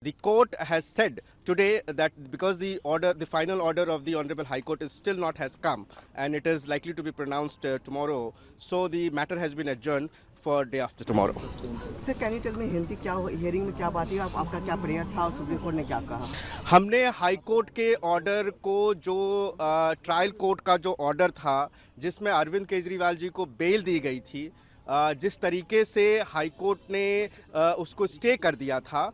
The court has said today that because the final order of the Honorable High Court is still not has come and it is likely to be pronounced tomorrow, so the matter has been adjourned for day after tomorrow. Sir can you tell me Hindi क्या hearing में क्या बात है आपका क्या prayer था और supreme court ने क्या कहा? हमने हाई कोर्ट के ऑर्डर को जो ट्रायल कोर्ट का जो ऑर्डर था जिसमें अरविंद केजरीवाल जी को बेल दी गई थी, जिस तरीके से हाई कोर्ट ने उसको स्टे कर दिया था,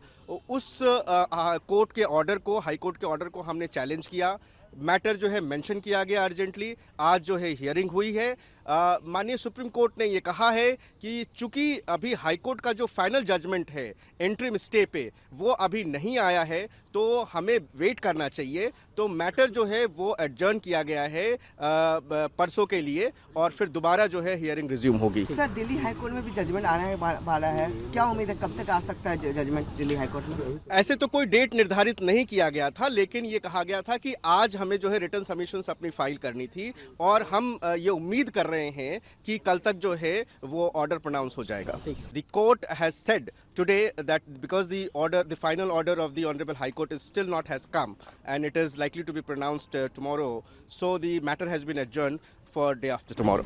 उस कोर्ट के ऑर्डर को हाई कोर्ट के ऑर्डर को हमने चैलेंज किया। मैटर जो है मेंशन किया गया अर्जेंटली। आज जो है हियरिंग हुई है। माननीय सुप्रीम कोर्ट ने ये कहा है कि चूंकि अभी हाई कोर्ट का जो फाइनल जजमेंट है इंटरिम स्टे पे वो अभी नहीं आया है तो हमें वेट करना चाहिए। तो मैटर जो है वो एडजर्न किया गया है परसों के लिए और फिर दोबारा जो है हियरिंग रिज्यूम होगी। सर दिल्ली हाई कोर्ट में भी जजमेंट आने वाला है, क्या उम्मीद है कब तक आ सकता है जजमेंट दिल्ली हाई कोर्ट में? ऐसे तो कोई डेट निर्धारित नहीं किया गया था, लेकिन ये कहा गया था कि आज हमें जो है रिटर्न सबमिशंस अपनी फाइल करनी थी और हम ये उम्मीद कर रहे हैं कि कल तक जो है वो ऑर्डर प्रोनाउंस हो जाएगा। The court has said today that because the final order of the honourable high court is still not has come and it is likely to be pronounced tomorrow, so the matter has been adjourned for day after tomorrow.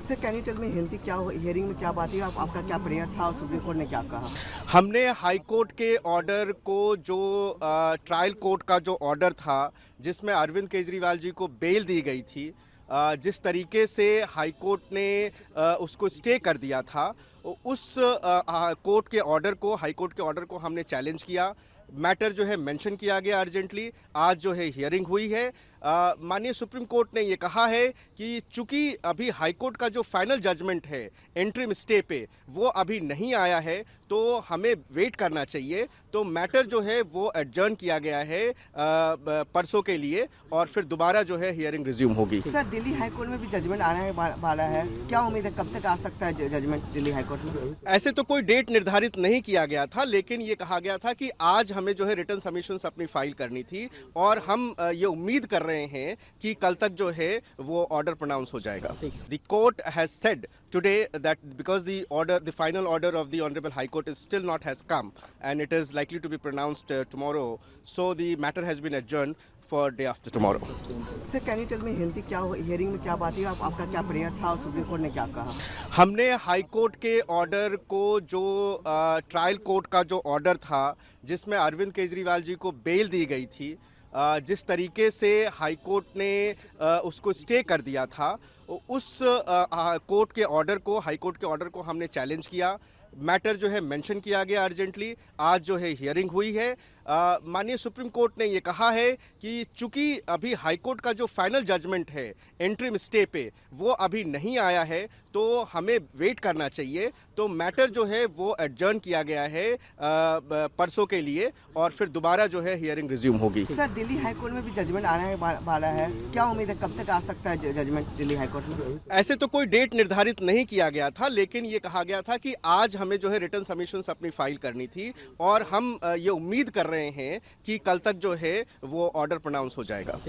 Sir can you tell me Hindi क्या hearing में क्या बात है आपका क्या prayer था और supreme court ने क्या कहा? हमने हाई कोर्ट के ऑर्डर को जो ट्रायल कोर्ट का जो ऑर्डर था जिसमें अरविंद केजरीवाल जी को बेल दी गई थी, जिस तरीके से हाई कोर्ट ने उसको स्टे कर दिया था, उस कोर्ट के ऑर्डर को हाई कोर्ट के ऑर्डर को हमने चैलेंज किया। मैटर जो है मेंशन किया गया अर्जेंटली। आज जो है हियरिंग हुई है। माननीय सुप्रीम कोर्ट ने ये कहा है कि चूंकि अभी हाई कोर्ट का जो फाइनल जजमेंट है इंटरिम स्टे पे वो अभी नहीं आया है तो हमें वेट करना चाहिए। तो मैटर जो है वो एडजर्न किया गया है परसों के लिए और फिर दोबारा जो है हियरिंग रिज्यूम होगी। सर दिल्ली हाई कोर्ट में भी जजमेंट आने वाला है, क्या उम्मीद है कब तक आ सकता है जजमेंट दिल्ली हाई कोर्ट में? ऐसे तो कोई डेट निर्धारित नहीं किया गया था, लेकिन ये कहा गया था कि आज हमें जो है रिटर्न सबमिशंस अपनी फाइल करनी थी और हम ये उम्मीद कर रहे हैं कि कल तक जो है वो ऑर्डर प्रोनाउंस हो जाएगा। The court has said today that because the final order of the honourable high court is still not has come and it is likely to be pronounced tomorrow, so the matter has been adjourned for day after tomorrow. Sir can you tell me Hindi क्या hearing में क्या बात है आपका क्या prayer था और supreme court ने क्या कहा? हमने हाई कोर्ट के ऑर्डर को जो ट्रायल कोर्ट का जो ऑर्डर था जिसमें अरविंद केजरीवाल जी को बेल दी गई थी, जिस तरीके से हाई कोर्ट ने उसको स्टे कर दिया था, उस कोर्ट के ऑर्डर को हाई कोर्ट के ऑर्डर को हमने चैलेंज किया। मैटर जो है मेंशन किया गया अर्जेंटली। आज जो है हियरिंग हुई है। माननीय सुप्रीम कोर्ट ने ये कहा है कि चूंकि अभी हाई कोर्ट का जो फाइनल जजमेंट है इंटरिम स्टे पे वो अभी नहीं आया है तो हमें वेट करना चाहिए। तो मैटर जो है वो एडजर्न किया गया है परसों के लिए और फिर दोबारा जो है हियरिंग रिज्यूम होगी। सर दिल्ली हाई कोर्ट में भी जजमेंट आने वाला है, क्या उम्मीद है कब तक आ सकता है जजमेंट दिल्ली हाई कोर्ट में? ऐसे तो कोई डेट निर्धारित नहीं किया गया था, लेकिन ये कहा गया था कि आज हमें जो है रिटर्न सबमिशंस अपनी फाइल करनी थी और हम ये उम्मीद कर रहे हैं कि कल तक जो है वो ऑर्डर प्रोनाउंस हो जाएगा।